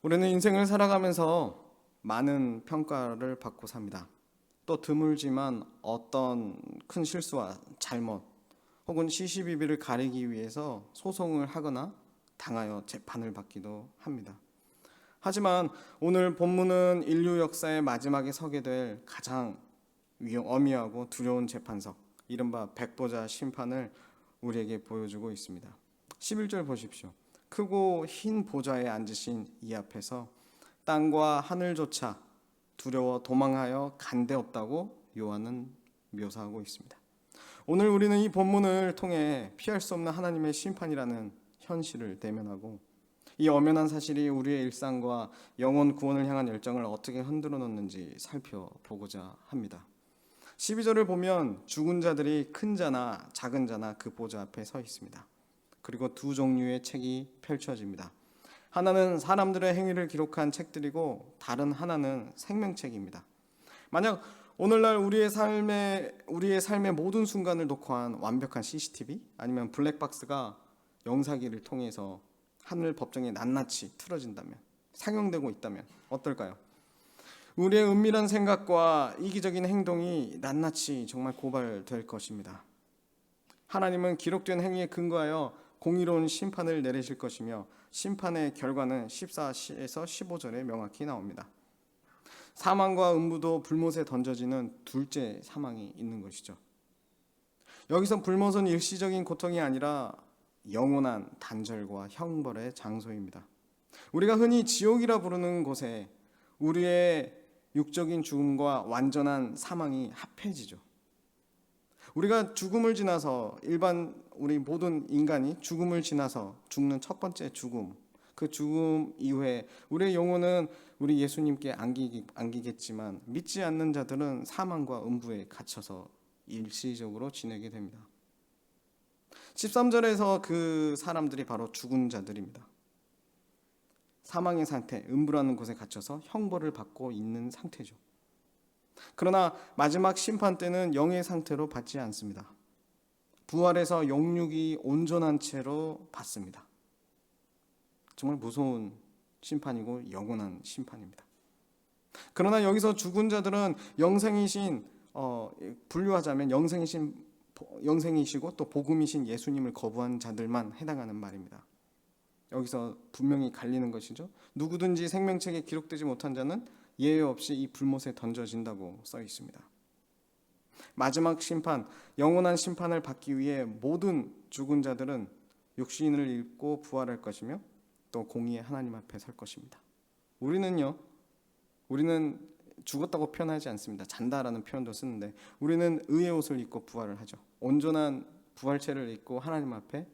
우리는 인생을 살아가면서 많은 평가를 받고 삽니다. 또 드물지만 어떤 큰 실수와 잘못 혹은 시시비비를 가리기 위해서 소송을 하거나 당하여 재판을 받기도 합니다. 하지만 오늘 본문은 인류 역사의 마지막에 서게 될 가장 엄미하고 두려운 재판석, 이른바 백보자 심판을 우리에게 보여주고 있습니다. 11절 보십시오. 크고 흰 보좌에 앉으신 이 앞에서 땅과 하늘조차 두려워 도망하여 간데 없다고 요한은 묘사하고 있습니다. 오늘 우리는 이 본문을 통해 피할 수 없는 하나님의 심판이라는 현실을 대면하고 이 엄연한 사실이 우리의 일상과 영혼 구원을 향한 열정을 어떻게 흔들어 놓는지 살펴보고자 합니다. 12절을 보면 죽은 자들이 큰 자나 작은 자나 그 보좌 앞에 서 있습니다. 그리고 두 종류의 책이 펼쳐집니다. 하나는 사람들의 행위를 기록한 책들이고 다른 하나는 생명책입니다. 만약 오늘날 우리의 삶의 모든 순간을 녹화한 완벽한 CCTV 아니면 블랙박스가 영사기를 통해서 하늘 법정에 낱낱이 틀어진다면, 상영되고 있다면 어떨까요? 우리의 은밀한 생각과 이기적인 행동이 낱낱이 정말 고발될 것입니다. 하나님은 기록된 행위에 근거하여 공의로운 심판을 내리실 것이며 심판의 결과는 14에서 15절에 명확히 나옵니다. 사망과 음부도 불못에 던져지는 둘째 사망이 있는 것이죠. 여기서 불못은 일시적인 고통이 아니라 영원한 단절과 형벌의 장소입니다. 우리가 흔히 지옥이라 부르는 곳에 우리의 육적인 죽음과 완전한 사망이 합해지죠. 우리가 죽음을 지나서 우리 모든 인간이 죽음을 지나서 죽는 첫 번째 죽음, 그 죽음 이후에 우리의 영혼은 우리 예수님께 안기겠지만 믿지 않는 자들은 사망과 음부에 갇혀서 일시적으로 지내게 됩니다. 13절에서 그 사람들이 바로 죽은 자들입니다. 사망의 상태, 음부라는 곳에 갇혀서 형벌을 받고 있는 상태죠. 그러나 마지막 심판 때는 영의 상태로 받지 않습니다. 부활해서 영육이 온전한 채로 받습니다. 정말 무서운 심판이고 영원한 심판입니다. 그러나 여기서 죽은 자들은 분류하자면 영생이시고 또 복음이신 예수님을 거부한 자들만 해당하는 말입니다. 여기서 분명히 갈리는 것이죠. 누구든지 생명책에 기록되지 못한 자는 예외 없이 이 불못에 던져진다고 써 있습니다. 마지막 심판, 영원한 심판을 받기 위해 모든 죽은 자들은 육신을 잃고 부활할 것이며 또 공의의 하나님 앞에 설 것입니다. 우리는 죽었다고 표현하지 않습니다. 잔다라는 표현도 쓰는데 우리는 의의 옷을 입고 부활을 하죠. 온전한 부활체를 입고 하나님 앞에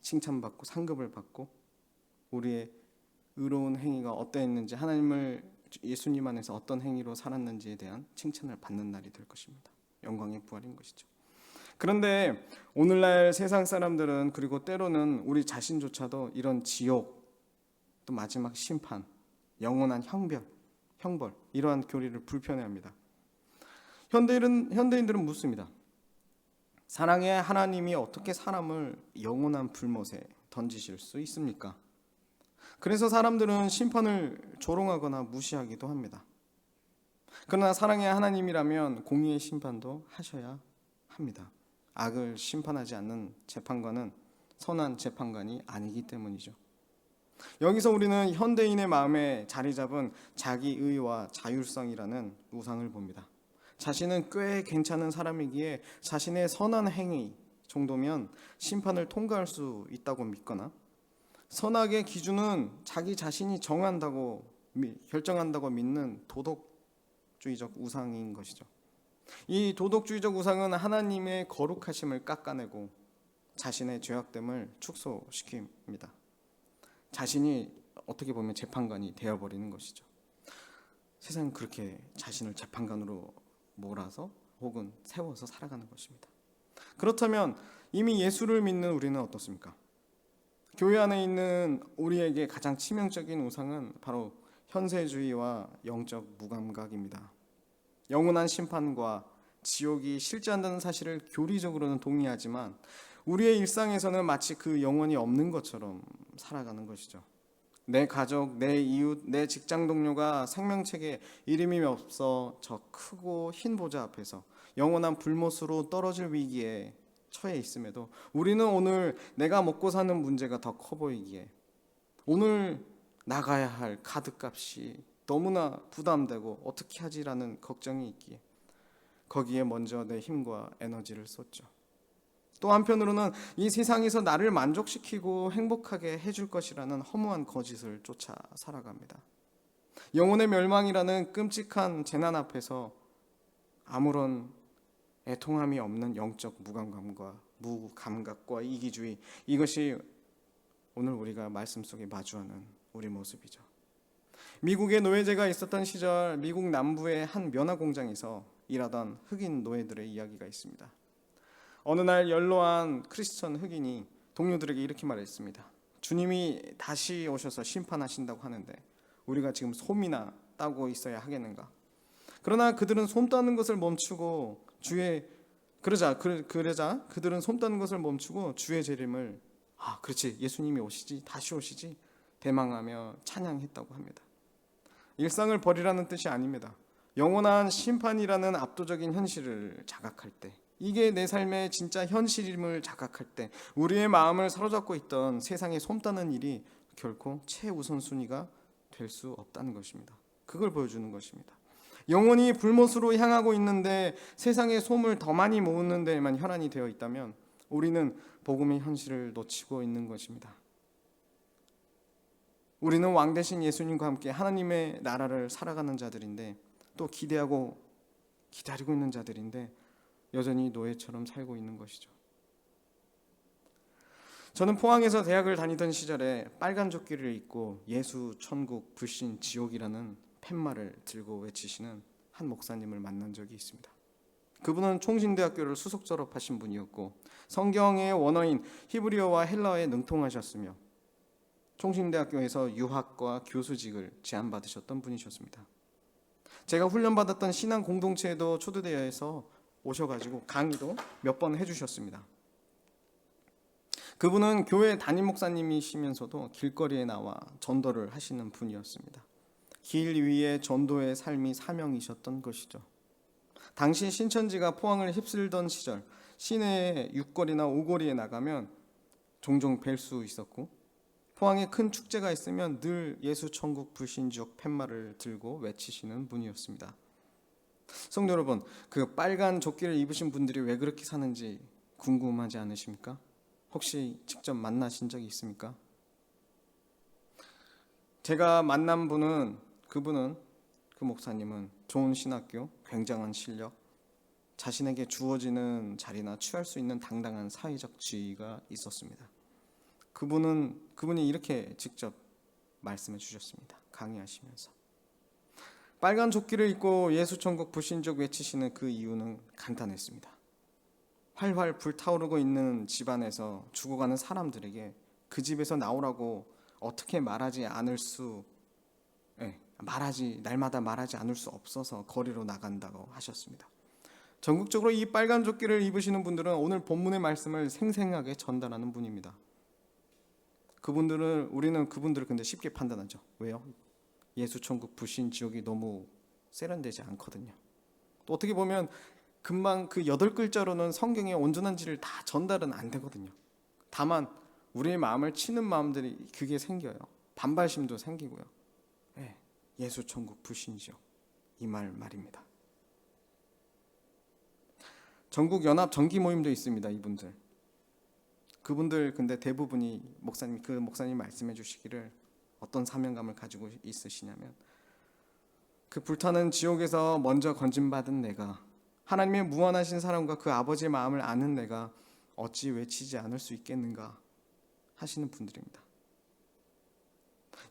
칭찬받고 상급을 받고 우리의 의로운 행위가 어떠했는지, 예수님 안에서 어떤 행위로 살았는지에 대한 칭찬을 받는 날이 될 것입니다. 영광의 부활인 것이죠. 그런데 오늘날 세상 사람들은, 그리고 때로는 우리 자신조차도 이런 지옥, 또 마지막 심판, 영원한 형벌 이러한 교리를 불편해합니다. 현대인들은 묻습니다. 사랑의 하나님이 어떻게 사람을 영원한 불못에 던지실 수 있습니까? 그래서 사람들은 심판을 조롱하거나 무시하기도 합니다. 그러나 사랑의 하나님이라면 공의의 심판도 하셔야 합니다. 악을 심판하지 않는 재판관은 선한 재판관이 아니기 때문이죠. 여기서 우리는 현대인의 마음에 자리 잡은 자기의와 자율성이라는 우상을 봅니다. 자신은 꽤 괜찮은 사람이기에 자신의 선한 행위 정도면 심판을 통과할 수 있다고 믿거나, 선악의 기준은 자기 자신이 결정한다고 믿는 도덕주의적 우상인 것이죠. 이 도덕주의적 우상은 하나님의 거룩하심을 깎아내고 자신의 죄악됨을 축소시킵니다. 자신이 어떻게 보면 재판관이 되어버리는 것이죠. 세상은 그렇게 자신을 재판관으로 몰아서 혹은 세워서 살아가는 것입니다. 그렇다면 이미 예수를 믿는 우리는 어떻습니까? 교회 안에 있는 우리에게 가장 치명적인 우상은 바로 현세주의와 영적 무감각입니다. 영원한 심판과 지옥이 실제한다는 사실을 교리적으로는 동의하지만 우리의 일상에서는 마치 그 영혼이 없는 것처럼 살아가는 것이죠. 내 가족, 내 이웃, 내 직장 동료가 생명책에 이름이 없어 저 크고 흰 보좌 앞에서 영원한 불못으로 떨어질 위기에 처해 있음에도 우리는 오늘 내가 먹고 사는 문제가 더 커 보이기에, 오늘 나가야 할 카드값이 너무나 부담되고 어떻게 하지라는 걱정이 있기에 거기에 먼저 내 힘과 에너지를 쏟죠. 또 한편으로는 이 세상에서 나를 만족시키고 행복하게 해줄 것이라는 허무한 거짓을 쫓아 살아갑니다. 영혼의 멸망이라는 끔찍한 재난 앞에서 아무런 애통함이 없는 영적 무감각과 이기주의, 이것이 오늘 우리가 말씀 속에 마주하는 우리 모습이죠. 미국에 노예제가 있었던 시절 미국 남부의 한 면화 공장에서 일하던 흑인 노예들의 이야기가 있습니다. 어느 날 연로한 크리스천 흑인이 동료들에게 이렇게 말했습니다. 주님이 다시 오셔서 심판하신다고 하는데 우리가 지금 솜이나 따고 있어야 하겠는가? 그러나 그들은 솜 따는 것을 멈추고 그러자 그들은 솜 따는 것을 멈추고 주의 재림을 그렇지, 예수님이 오시지, 다시 오시지 대망하며 찬양했다고 합니다. 일상을 버리라는 뜻이 아닙니다. 영원한 심판이라는 압도적인 현실을 자각할 때, 이게 내 삶의 진짜 현실임을 자각할 때 우리의 마음을 사로잡고 있던 세상에 솜따는 일이 결코 최우선순위가 될 수 없다는 것입니다. 그걸 보여주는 것입니다. 영혼이 불못으로 향하고 있는데 세상에 솜을 더 많이 모으는 데에만 혈안이 되어 있다면 우리는 복음의 현실을 놓치고 있는 것입니다. 우리는 왕 대신 예수님과 함께 하나님의 나라를 살아가는 자들인데, 또 기대하고 기다리고 있는 자들인데 여전히 노예처럼 살고 있는 것이죠. 저는 포항에서 대학을 다니던 시절에 빨간 조끼를 입고 예수, 천국, 불신, 지옥이라는 팻말을 들고 외치시는 한 목사님을 만난 적이 있습니다. 그분은 총신대학교를 수석 졸업하신 분이었고 성경의 원어인 히브리어와 헬라어에 능통하셨으며 총신대학교에서 유학과 교수직을 제안받으셨던 분이셨습니다. 제가 훈련받았던 신앙 공동체에도 초대되어서 오셔가지고 강의도 몇 번 해주셨습니다. 그분은 교회 담임 목사님이시면서도 길거리에 나와 전도를 하시는 분이었습니다. 길 위에 전도의 삶이 사명이셨던 것이죠. 당시 신천지가 포항을 휩쓸던 시절 시내의 육거리나 오거리에 나가면 종종 뵐 수 있었고, 포항에 큰 축제가 있으면 늘 예수, 천국, 불신, 지옥 팻말을 들고 외치시는 분이었습니다. 성도 여러분, 그 빨간 조끼를 입으신 분들이 왜 그렇게 사는지 궁금하지 않으십니까? 혹시 직접 만나신 적이 있습니까? 제가 만난 그 목사님은 좋은 신학교, 굉장한 실력, 자신에게 주어지는 자리나 취할 수 있는 당당한 사회적 지위가 있었습니다. 그분이 이렇게 직접 말씀해 주셨습니다. 강의하시면서 빨간 조끼를 입고 예수, 천국, 불신족 외치시는 그 이유는 간단했습니다. 활활 불타오르고 있는 집안에서 죽어가는 사람들에게 그 집에서 나오라고 어떻게 날마다 말하지 않을 수 없어서 거리로 나간다고 하셨습니다. 전국적으로 이 빨간 조끼를 입으시는 분들은 오늘 본문의 말씀을 생생하게 전달하는 분입니다. 우리는 그분들을 근데 쉽게 판단하죠. 왜요? 예수, 천국, 불신, 지옥이 너무 세련되지 않거든요. 또 어떻게 보면 금방 그 8글자로는 성경의 온전한지를 다 전달은 안 되거든요. 다만 우리의 마음을 치는 마음들이 그게 생겨요. 반발심도 생기고요. 예수, 천국, 불신, 지옥 이 말입니다. 전국 연합 정기 모임도 있습니다. 그분들 근데 대부분이 목사님 말씀해 주시기를 어떤 사명감을 가지고 있으시냐면, 그 불타는 지옥에서 먼저 건진받은 내가, 하나님의 무한하신 사랑과 그 아버지의 마음을 아는 내가 어찌 외치지 않을 수 있겠는가 하시는 분들입니다.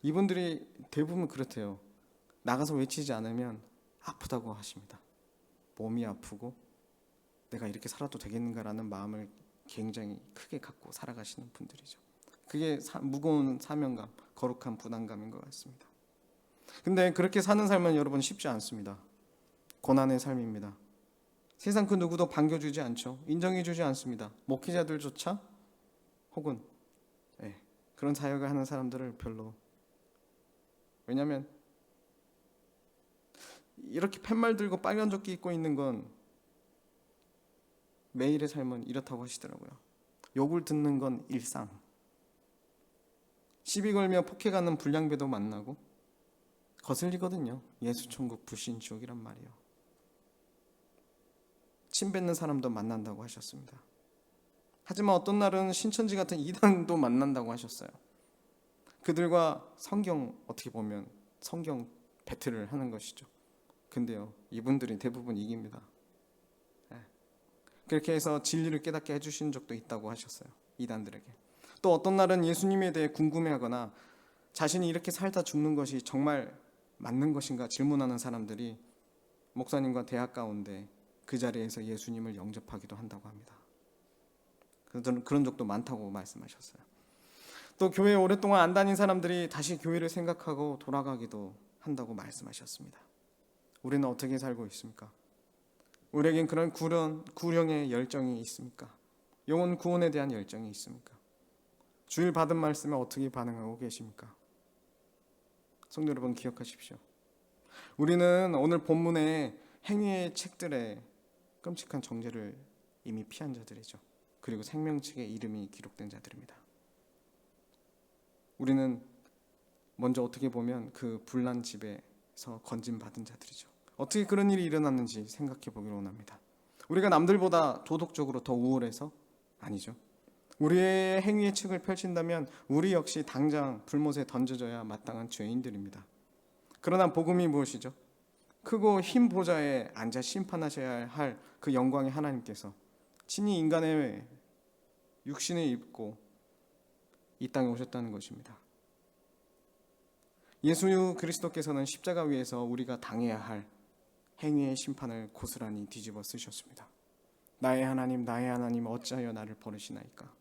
이분들이 대부분 그렇대요. 나가서 외치지 않으면 아프다고 하십니다. 몸이 아프고 내가 이렇게 살아도 되겠는가라는 마음을 굉장히 크게 갖고 살아가시는 분들이죠. 그게 무거운 사명감, 거룩한 부담감인 것 같습니다. 근데 그렇게 사는 삶은 여러분 쉽지 않습니다. 고난의 삶입니다. 세상 그 누구도 반겨주지 않죠. 인정해주지 않습니다. 목회자들조차 혹은 그런 사역을 하는 사람들을 별로 왜냐하면 이렇게 팻말 들고 빨간 조끼 입고 있는 건 매일의 삶은 이렇다고 하시더라고요. 욕을 듣는 건 일상. 시비 걸며 폭행하는 불량배도 만나고 거슬리거든요. 예수 천국 불신 지옥이란 말이에요. 침 뱉는 사람도 만난다고 하셨습니다. 하지만 어떤 날은 신천지 같은 이단도 만난다고 하셨어요. 그들과 성경 어떻게 보면 성경 배틀을 하는 것이죠. 근데요, 이분들이 대부분 이깁니다. 그렇게 해서 진리를 깨닫게 해주신 적도 있다고 하셨어요. 이단들에게. 또 어떤 날은 예수님에 대해 궁금해하거나 자신이 이렇게 살다 죽는 것이 정말 맞는 것인가 질문하는 사람들이 목사님과 대화 가운데 그 자리에서 예수님을 영접하기도 한다고 합니다. 그런 적도 많다고 말씀하셨어요. 또 교회에 오랫동안 안 다닌 사람들이 다시 교회를 생각하고 돌아가기도 한다고 말씀하셨습니다. 우리는 어떻게 살고 있습니까? 우리에겐 그런 구령의 열정이 있습니까? 영혼 구원에 대한 열정이 있습니까? 주일 받은 말씀에 어떻게 반응하고 계십니까? 성도 여러분, 기억하십시오. 우리는 오늘 본문의 행위의 책들에 끔찍한 정죄를 이미 피한 자들이죠. 그리고 생명책의 이름이 기록된 자들입니다. 우리는 먼저 어떻게 보면 그 불난 집에서 건진받은 자들이죠. 어떻게 그런 일이 일어났는지 생각해 보기를 원합니다. 우리가 남들보다 도덕적으로 더 우월해서? 아니죠. 우리의 행위의 책을 펼친다면 우리 역시 당장 불못에 던져져야 마땅한 죄인들입니다. 그러나 복음이 무엇이죠? 크고 흰 보좌에 앉아 심판하셔야 할 그 영광의 하나님께서 친히 인간의 육신을 입고 이 땅에 오셨다는 것입니다. 예수 그리스도께서는 십자가 위에서 우리가 당해야 할 행위의 심판을 고스란히 뒤집어 쓰셨습니다. 나의 하나님 어찌하여 나를 버리시나이까.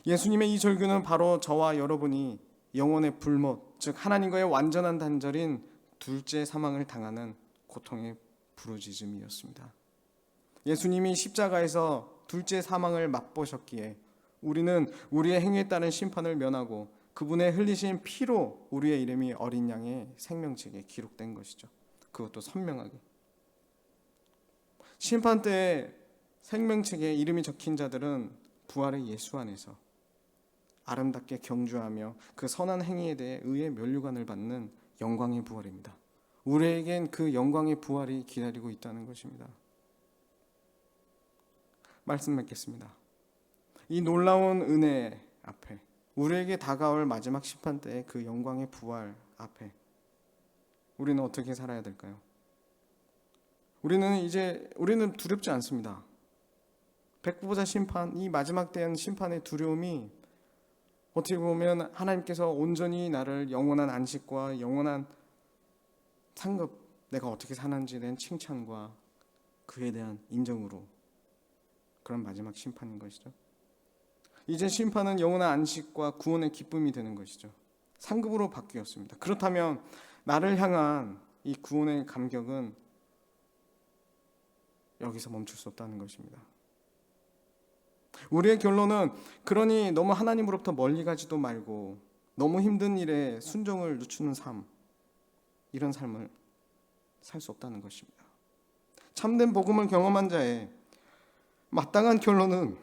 예수님의 이 절규는 바로 저와 여러분이 영혼의 불못, 즉 하나님과의 완전한 단절인 둘째 사망을 당하는 고통의 부르짖음이었습니다. 예수님이 십자가에서 둘째 사망을 맛보셨기에 우리는 우리의 행위에 따른 심판을 면하고 그분의 흘리신 피로 우리의 이름이 어린 양의 생명책에 기록된 것이죠. 그것도 선명하게. 심판 때에 생명책에 이름이 적힌 자들은 부활의 예수 안에서 아름답게 경주하며 그 선한 행위에 대해 의의 면류관을 받는 영광의 부활입니다. 우리에겐 그 영광의 부활이 기다리고 있다는 것입니다. 말씀 맺겠습니다. 이 놀라운 은혜 앞에 우리에게 다가올 마지막 심판 때의 그 영광의 부활 앞에 우리는 어떻게 살아야 될까요? 우리는 두렵지 않습니다. 백부보자 심판, 이 마지막 때의 심판의 두려움이 어떻게 보면 하나님께서 온전히 나를 영원한 안식과 영원한 상급, 내가 어떻게 사는지에 대한 칭찬과 그에 대한 인정으로 그런 마지막 심판인 것이죠. 이제 심판은 영원한 안식과 구원의 기쁨이 되는 것이죠. 상급으로 바뀌었습니다. 그렇다면 나를 향한 이 구원의 감격은 여기서 멈출 수 없다는 것입니다. 우리의 결론은 그러니 너무 하나님으로부터 멀리 가지도 말고 너무 힘든 일에 순종을 늦추는 삶, 이런 삶을 살 수 없다는 것입니다. 참된 복음을 경험한 자의 마땅한 결론은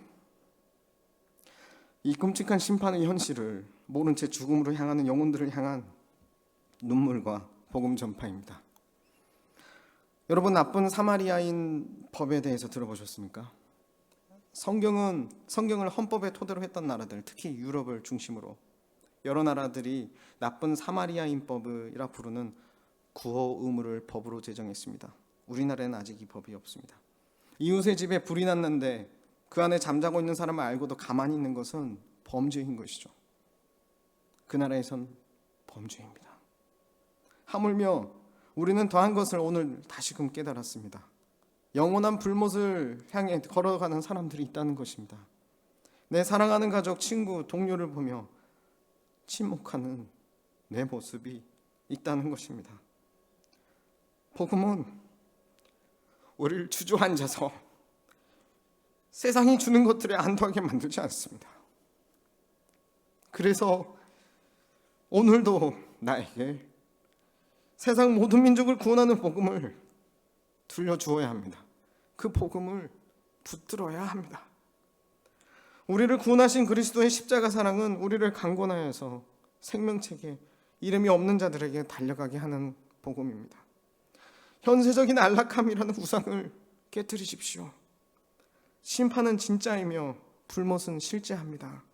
이 끔찍한 심판의 현실을 모른 채 죽음으로 향하는 영혼들을 향한 눈물과 복음 전파입니다. 여러분, 나쁜 사마리아인 법에 대해서 들어보셨습니까? 성경을 헌법의 토대로 했던 나라들, 특히 유럽을 중심으로 여러 나라들이 나쁜 사마리아인법이라 부르는 구호 의무를 법으로 제정했습니다. 우리나라에는 아직 이 법이 없습니다. 이웃의 집에 불이 났는데 그 안에 잠자고 있는 사람을 알고도 가만히 있는 것은 범죄인 것이죠. 그 나라에선 범죄입니다. 하물며 우리는 더한 것을 오늘 다시금 깨달았습니다. 영원한 불못을 향해 걸어가는 사람들이 있다는 것입니다. 내 사랑하는 가족, 친구, 동료를 보며 침묵하는 내 모습이 있다는 것입니다. 복음은 우리를 주저앉아서 세상이 주는 것들에 안도하게 만들지 않습니다. 그래서 오늘도 나에게 세상 모든 민족을 구원하는 복음을 들려주어야 합니다. 그 복음을 붙들어야 합니다. 우리를 구원하신 그리스도의 십자가 사랑은 우리를 강권하여서 생명책에 이름이 없는 자들에게 달려가게 하는 복음입니다. 현세적인 안락함이라는 우상을 깨뜨리십시오. 심판은 진짜이며 불못은 실제합니다.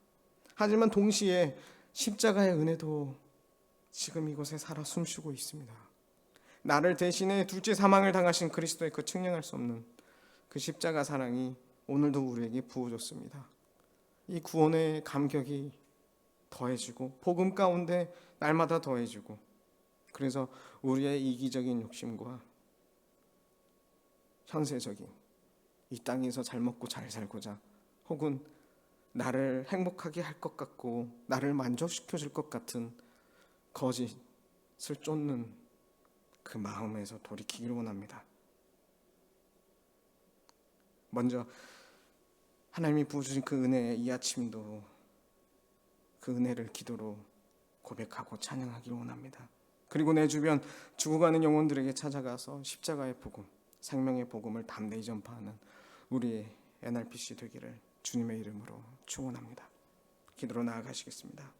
하지만 동시에 십자가의 은혜도 지금 이곳에 살아 숨쉬고 있습니다. 나를 대신해 둘째 사망을 당하신 그리스도의 그 측량할 수 없는 그 십자가 사랑이 오늘도 우리에게 부어졌습니다. 이 구원의 감격이 더해지고 복음 가운데 날마다 더해지고, 그래서 우리의 이기적인 욕심과 현세적인 이 땅에서 잘 먹고 잘 살고자, 혹은 나를 행복하게 할 것 같고 나를 만족시켜줄 것 같은 거짓을 쫓는 그 마음에서 돌이키기를 원합니다. 먼저 하나님이 부어주신 그 은혜, 이 아침도 그 은혜를 기도로 고백하고 찬양하기를 원합니다. 그리고 내 주변 죽어가는 영혼들에게 찾아가서 십자가의 복음, 생명의 복음을 담대히 전파하는 우리의 NRPC 되기를 주님의 이름으로 축원합니다. 기도로 나아가시겠습니다.